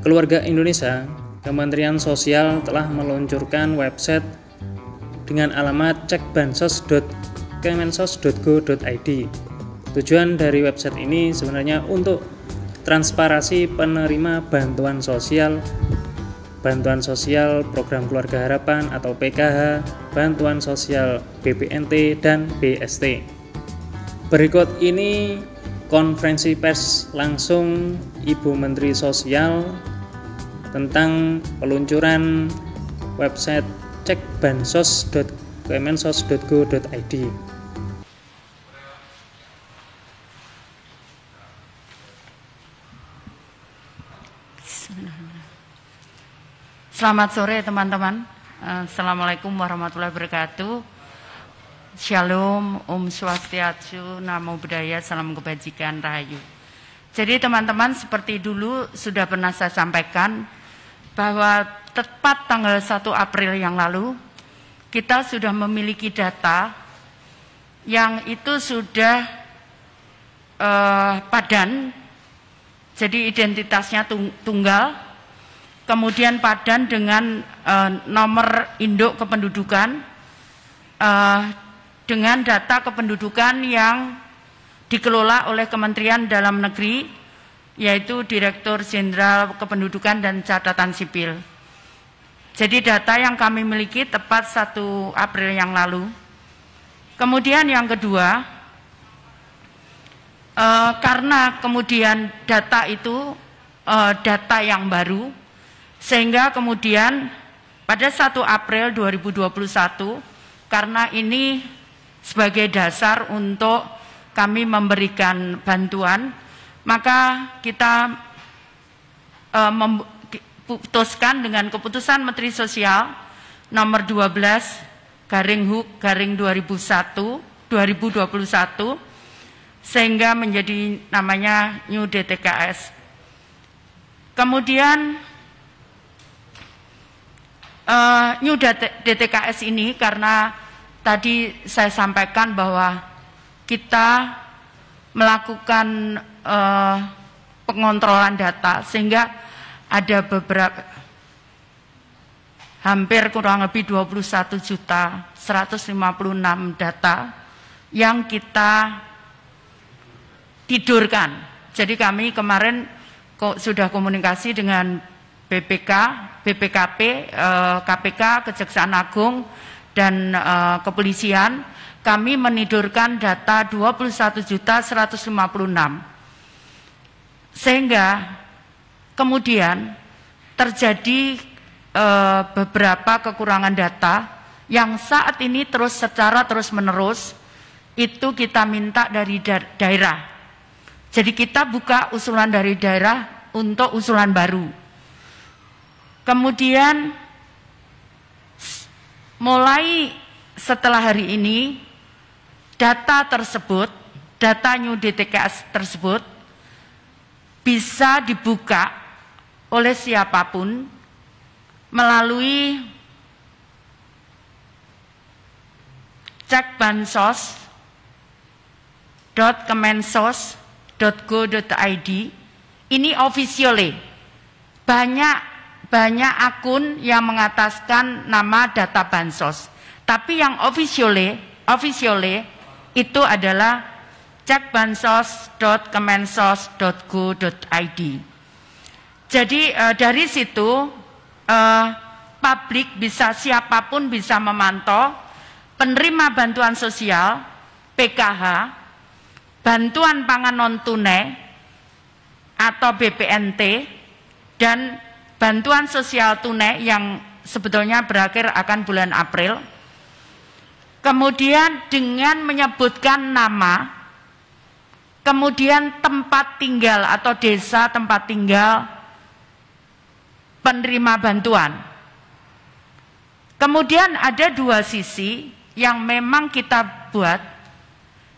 Keluarga Indonesia, Kementerian Sosial telah meluncurkan website dengan alamat cekbansos.kemensos.go.id. Tujuan dari website ini sebenarnya untuk transparansi penerima bantuan sosial program keluarga harapan atau PKH, bantuan sosial BPNT dan BST. Berikut ini konferensi pers langsung Ibu Menteri Sosial tentang peluncuran website cekbansos.kemensos.go.id. Selamat sore teman-teman. Assalamualaikum warahmatullahi wabarakatuh. Shalom, Om Swastiastu, Namo Buddhaya, Salam Kebajikan, Rahayu. Jadi teman-teman, seperti dulu sudah pernah saya sampaikan bahwa tepat tanggal 1 April yang lalu kita sudah memiliki data yang itu sudah padan, jadi identitasnya tunggal. Kemudian padan dengan nomor induk kependudukan dengan data kependudukan yang dikelola oleh Kementerian Dalam Negeri, yaitu Direktur Jenderal Kependudukan dan Catatan Sipil. Jadi data yang kami miliki tepat 1 April yang lalu. Kemudian yang kedua, karena kemudian data itu data yang baru, sehingga kemudian pada 1 April 2021, karena ini sebagai dasar untuk kami memberikan bantuan, maka kita memutuskan dengan keputusan Menteri Sosial nomor 12/HUK/2021 sehingga menjadi namanya New DTKS. Kemudian New DTKS ini, karena tadi saya sampaikan bahwa kita melakukan pengontrolan data, sehingga ada beberapa hampir kurang lebih 21.156 data yang kita tidurkan. Jadi kami kemarin sudah komunikasi dengan BPKP, KPK, Kejaksaan Agung, dan Kepolisian. Kami menidurkan data 21.156. Sehingga kemudian terjadi beberapa kekurangan data yang saat ini secara terus-menerus itu kita minta dari daerah. Jadi kita buka usulan dari daerah untuk usulan baru. Kemudian mulai setelah hari ini data tersebut, data New DTKS tersebut bisa dibuka oleh siapapun melalui cekbansos.kemensos.go.id. Ini officially banyak akun yang mengataskan nama data bansos, tapi yang officially itu adalah cekbansos.kemensos.go.id. Jadi dari situ publik bisa, siapapun bisa memantau penerima bantuan sosial, PKH, bantuan pangan non tunai atau BPNT, dan bantuan sosial tunai yang sebetulnya berakhir akan bulan April. Kemudian dengan menyebutkan nama, kemudian tempat tinggal atau desa tempat tinggal penerima bantuan. Kemudian ada dua sisi yang memang kita buat.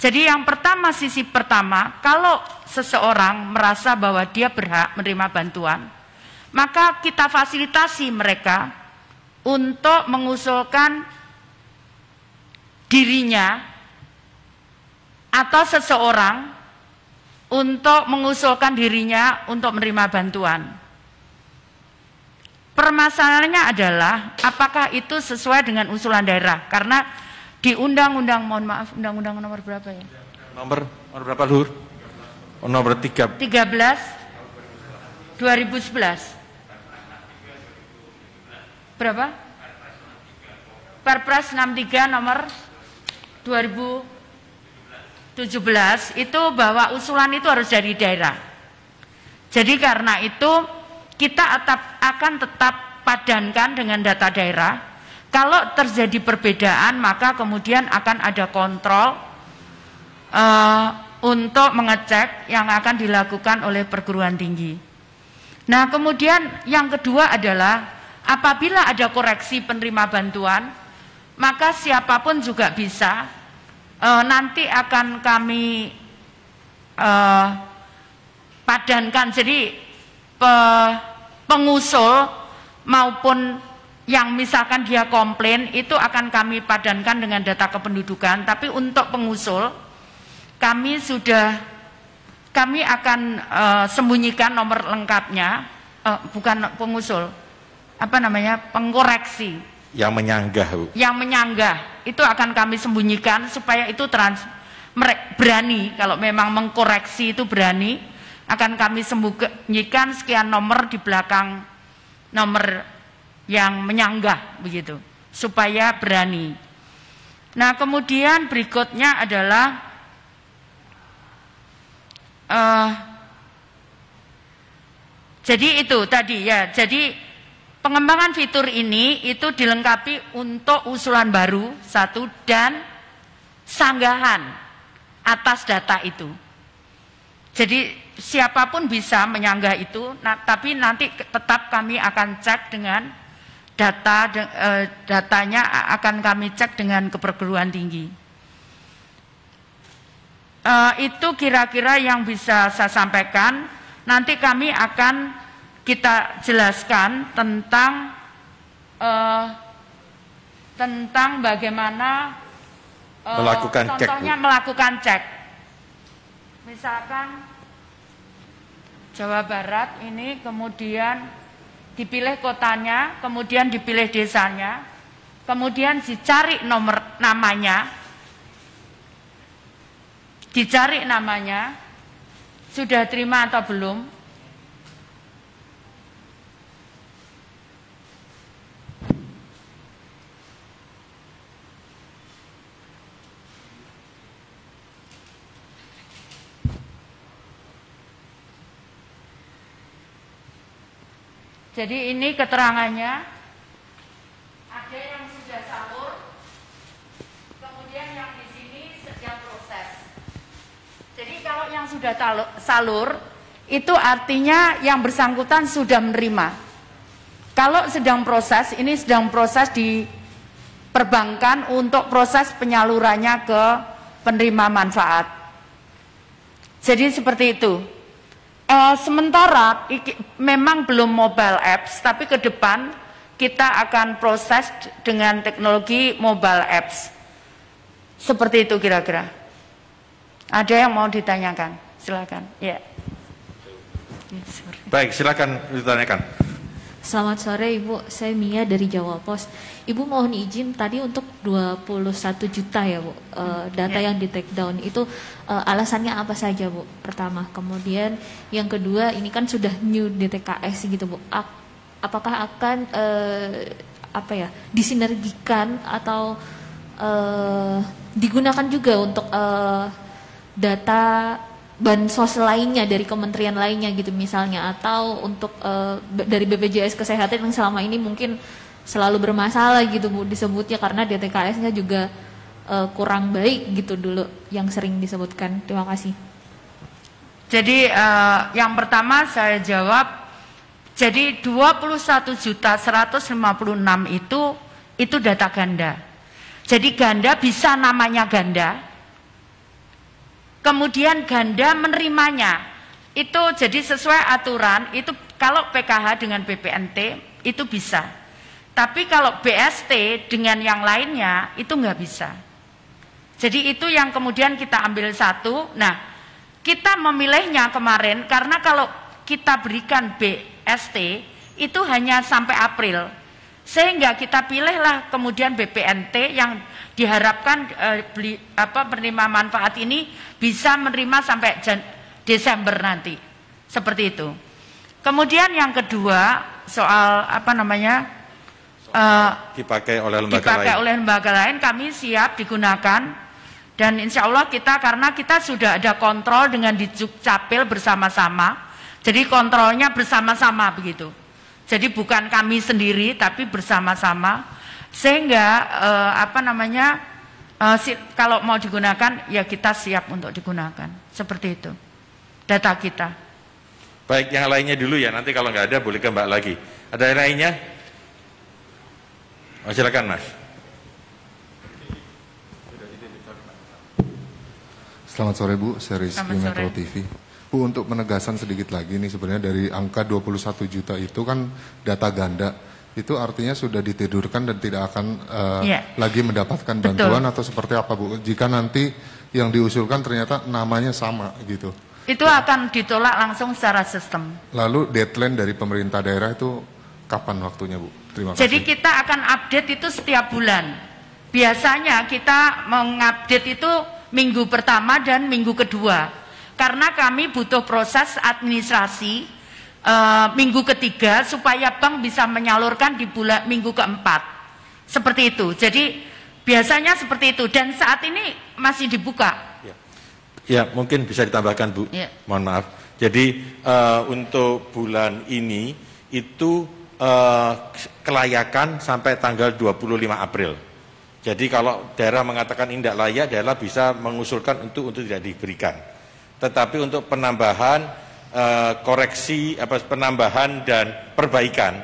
Jadi yang pertama, sisi pertama, kalau seseorang merasa bahwa dia berhak menerima bantuan, maka kita fasilitasi mereka untuk mengusulkan dirinya atau seseorang untuk mengusulkan dirinya untuk menerima bantuan. Permasalahannya adalah apakah itu sesuai dengan usulan daerah? Karena di undang-undang, mohon maaf, undang-undang nomor berapa ya? Nomor berapa, Luhur? Nomor 13 2011. Berapa? Perpres 63 nomor 2017 itu bahwa usulan itu harus dari daerah. Jadi karena itu kita akan tetap padankan dengan data daerah. Kalau terjadi perbedaan maka kemudian akan ada kontrol untuk mengecek yang akan dilakukan oleh perguruan tinggi. Nah kemudian yang kedua adalah apabila ada koreksi penerima bantuan, maka siapapun juga bisa, nanti akan kami padankan. Jadi pengusul maupun yang misalkan dia komplain itu akan kami padankan dengan data kependudukan. Tapi untuk pengusul kami akan sembunyikan nomor lengkapnya, bukan pengusul, apa namanya, pengkoreksi yang menyanggah, Bu. Yang menyanggah itu akan kami sembunyikan supaya itu berani, kalau memang mengkoreksi itu berani, akan kami sembunyikan sekian nomor di belakang nomor yang menyanggah begitu, supaya berani. Nah kemudian berikutnya adalah jadi itu tadi ya, jadi pengembangan fitur ini itu dilengkapi untuk usulan baru satu dan sanggahan atas data itu. Jadi siapapun bisa menyanggah itu, tapi nanti tetap kami akan cek dengan datanya akan kami cek dengan keperguruan tinggi. Itu kira-kira yang bisa saya sampaikan. Nanti kami akan kita jelaskan tentang bagaimana melakukan contohnya cek, melakukan cek. Misalkan Jawa Barat ini kemudian dipilih kotanya, kemudian dipilih desanya, kemudian dicari namanya, sudah terima atau belum. Jadi ini keterangannya, ada yang sudah salur, kemudian yang di sini sedang proses. Jadi kalau yang sudah salur, itu artinya yang bersangkutan sudah menerima. Kalau sedang proses, ini sedang proses di perbankan untuk proses penyalurannya ke penerima manfaat. Jadi seperti itu. Sementara memang belum mobile apps, tapi ke depan kita akan proses dengan teknologi mobile apps. Seperti itu kira-kira. Ada yang mau ditanyakan? Silakan. Ya. Baik, silakan ditanyakan. Selamat sore Ibu, saya Mia dari Jawa Pos. Ibu mohon izin tadi untuk 21 juta ya Bu, data yang di take down itu alasannya apa saja Bu? Pertama, kemudian yang kedua ini kan sudah new DTKS gitu Bu, apakah akan disinergikan atau digunakan juga untuk data bansos lainnya dari kementerian lainnya gitu misalnya, atau untuk dari BPJS Kesehatan yang selama ini mungkin selalu bermasalah gitu Bu disebutnya, karena DTKS-nya juga kurang baik gitu dulu yang sering disebutkan. Terima kasih. Jadi yang pertama saya jawab, jadi 21.156 itu data ganda. Jadi ganda bisa namanya ganda. Kemudian ganda menerimanya itu jadi sesuai aturan itu, kalau PKH dengan BPNT itu bisa, tapi kalau BST dengan yang lainnya itu nggak bisa. Jadi itu yang kemudian kita ambil satu. Nah kita memilihnya kemarin karena kalau kita berikan BST itu hanya sampai April. Sehingga kita pilihlah kemudian BPNT yang diharapkan penerima manfaat ini bisa menerima sampai Desember nanti. Seperti itu. Kemudian yang kedua soal dipakai oleh lembaga lain kami siap digunakan, dan insya Allah karena kita sudah ada kontrol dengan di Dukcapil bersama-sama, jadi kontrolnya bersama-sama begitu. Jadi bukan kami sendiri tapi bersama-sama, sehingga kalau mau digunakan ya kita siap untuk digunakan, seperti itu data kita. Baik, yang lainnya dulu ya, nanti kalau nggak ada boleh ke Mbak lagi. Ada yang lainnya? Oh, silakan Mas. Selamat sore Bu, saya Rizky Metro TV. Bu, untuk penegasan sedikit lagi nih, sebenarnya dari angka 21 juta itu kan data ganda. Itu artinya sudah ditidurkan dan tidak akan lagi mendapatkan bantuan. Betul. Atau seperti apa Bu? Jika nanti yang diusulkan ternyata namanya sama gitu. Itu akan ditolak langsung secara sistem. Lalu deadline dari pemerintah daerah itu kapan waktunya Bu? Terima kasih. Jadi kita akan update itu setiap bulan. Biasanya kita mengupdate itu minggu pertama dan minggu kedua. Karena kami butuh proses administrasi minggu ketiga supaya bank bisa menyalurkan di minggu keempat. Seperti itu. Jadi biasanya seperti itu, dan saat ini masih dibuka. Ya, mungkin bisa ditambahkan Bu. Ya. Mohon maaf. Jadi untuk bulan ini itu kelayakan sampai tanggal 25 April. Jadi kalau daerah mengatakan ini tidak layak, daerah bisa mengusulkan untuk tidak diberikan. Tetapi untuk penambahan, koreksi, penambahan dan perbaikan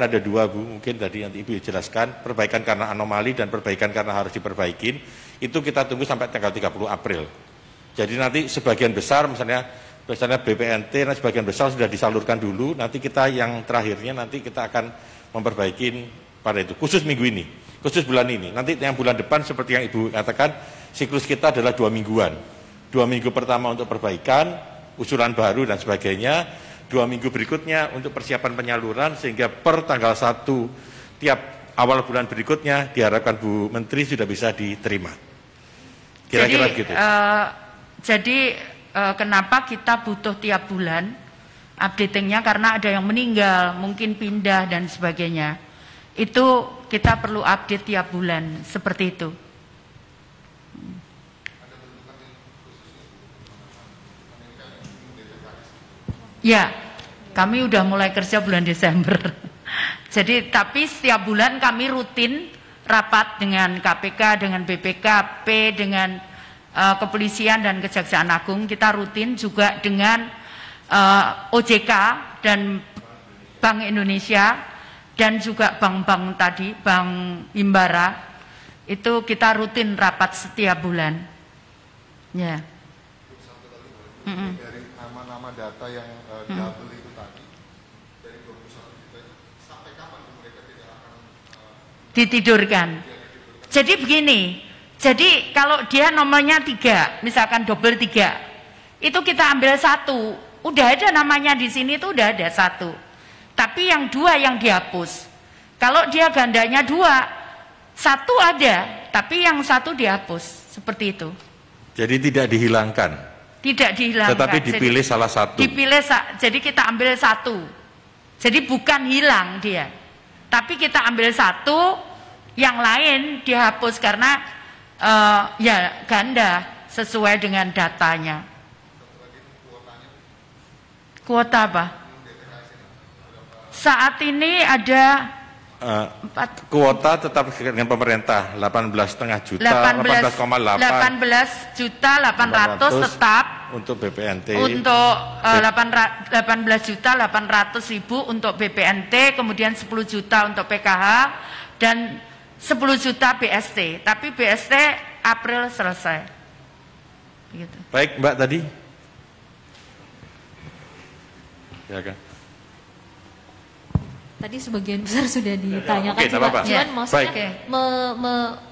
ada dua Bu, mungkin tadi nanti Ibu jelaskan, perbaikan karena anomali dan perbaikan karena harus diperbaikin, itu kita tunggu sampai tanggal 30 April. Jadi nanti sebagian besar, misalnya BPNT, nah sebagian besar sudah disalurkan dulu, nanti kita yang terakhirnya nanti kita akan memperbaikin pada itu, khusus minggu ini, khusus bulan ini. Nanti yang bulan depan seperti yang Ibu katakan, siklus kita adalah 2 mingguan. 2 minggu pertama untuk perbaikan, usulan baru dan sebagainya, 2 minggu berikutnya untuk persiapan penyaluran, sehingga per tanggal 1 tiap awal bulan berikutnya diharapkan Bu Menteri sudah bisa diterima. Kira-kira begitu. Jadi kenapa kita butuh tiap bulan updatingnya, karena ada yang meninggal, mungkin pindah dan sebagainya. Itu kita perlu update tiap bulan, seperti itu. Ya, kami udah mulai kerja bulan Desember. Jadi, tapi setiap bulan kami rutin rapat dengan KPK, dengan BPKP, dengan Kepolisian dan Kejaksaan Agung. Kita rutin juga dengan OJK dan Bank Indonesia dan juga bank-bank tadi, Bank Himbara. Itu kita rutin rapat setiap bulan. Ya. Dari nama-nama data yang double itu tadi, dari 21 juta itu sampai kapan mereka tidak akan ditidurkan? Jadi begini, jadi kalau dia nomornya 3, misalkan double 3, itu kita ambil 1, udah ada namanya di sini itu udah ada 1, tapi yang 2 yang dihapus. Kalau dia gandanya 2, 1 ada, tapi yang 1 dihapus, seperti itu. Jadi tidak dihilangkan. Tidak dihilangkan. Tetapi dipilih salah satu. Jadi kita ambil 1. Jadi bukan hilang dia. Tapi kita ambil 1, yang lain dihapus karena ya ganda sesuai dengan datanya. Kuota apa? Saat ini ada kuota tetap dengan pemerintah 18,5 juta, 18 juta 800 tetap untuk BPNT, untuk 18 juta 800.000 untuk BPNT, kemudian 10 juta untuk PKH dan 10 juta BST, tapi BST April selesai. Gitu. Baik Mbak tadi. Silakan. Tadi sebagian besar sudah ditanyakan juga, cuman maksudnya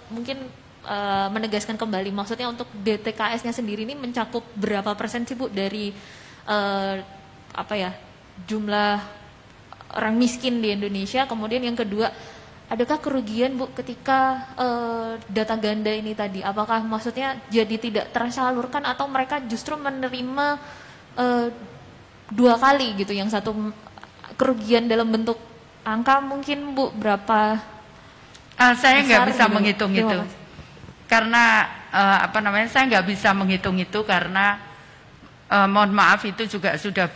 mungkin menegaskan kembali, maksudnya untuk DTKS-nya sendiri ini mencakup berapa persen sih Bu dari jumlah orang miskin di Indonesia. Kemudian yang kedua, adakah kerugian Bu ketika data ganda ini tadi? Apakah maksudnya jadi tidak tersalurkan atau mereka justru menerima 2 kali gitu? Yang satu kerugian dalam bentuk angka mungkin Bu berapa? Saya nggak bisa gitu, menghitung itu, karena saya nggak bisa menghitung itu karena mohon maaf itu juga sudah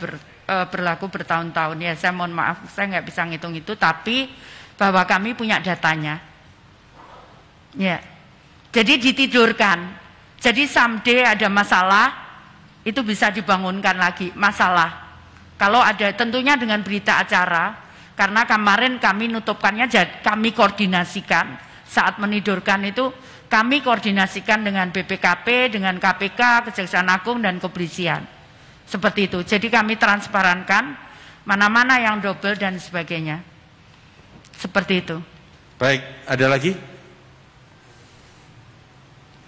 berlaku bertahun-tahun ya. Saya mohon maaf, saya nggak bisa ngitung itu, tapi bahwa kami punya datanya, ya. Jadi ditidurkan. Jadi someday ada masalah, itu bisa dibangunkan lagi masalah. Kalau ada, tentunya dengan berita acara. Karena kemarin kami nutupkannya, kami koordinasikan saat menidurkan itu, kami koordinasikan dengan BPKP, dengan KPK, Kejaksaan Agung, dan Kepolisian. Seperti itu. Jadi kami transparankan mana-mana yang double dan sebagainya. Seperti itu. Baik, ada lagi?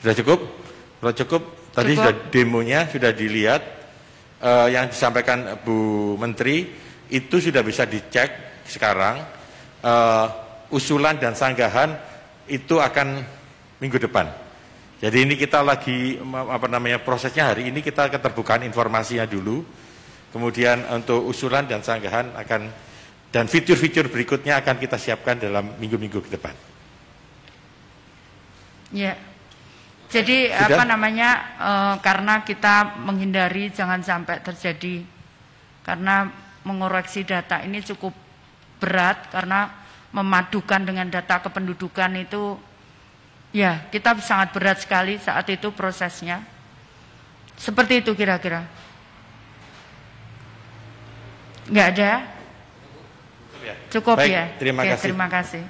Sudah cukup? Kalau cukup, tadi cukup. Sudah demonya sudah dilihat, yang disampaikan Bu Menteri, itu sudah bisa dicek sekarang. Usulan dan sanggahan itu akan minggu depan. Jadi ini kita lagi prosesnya hari ini kita keterbukaan informasinya dulu. Kemudian untuk usulan dan sanggahan dan fitur-fitur berikutnya akan kita siapkan dalam minggu-minggu ke depan. Ya. Jadi Sudah? karena kita menghindari jangan sampai terjadi, karena mengoreksi data ini cukup berat karena memadukan dengan data kependudukan itu ya kita sangat berat sekali saat itu prosesnya. Seperti itu kira-kira. Nggak ada? Cukup Baik, ya? terima kasih. Terima kasih.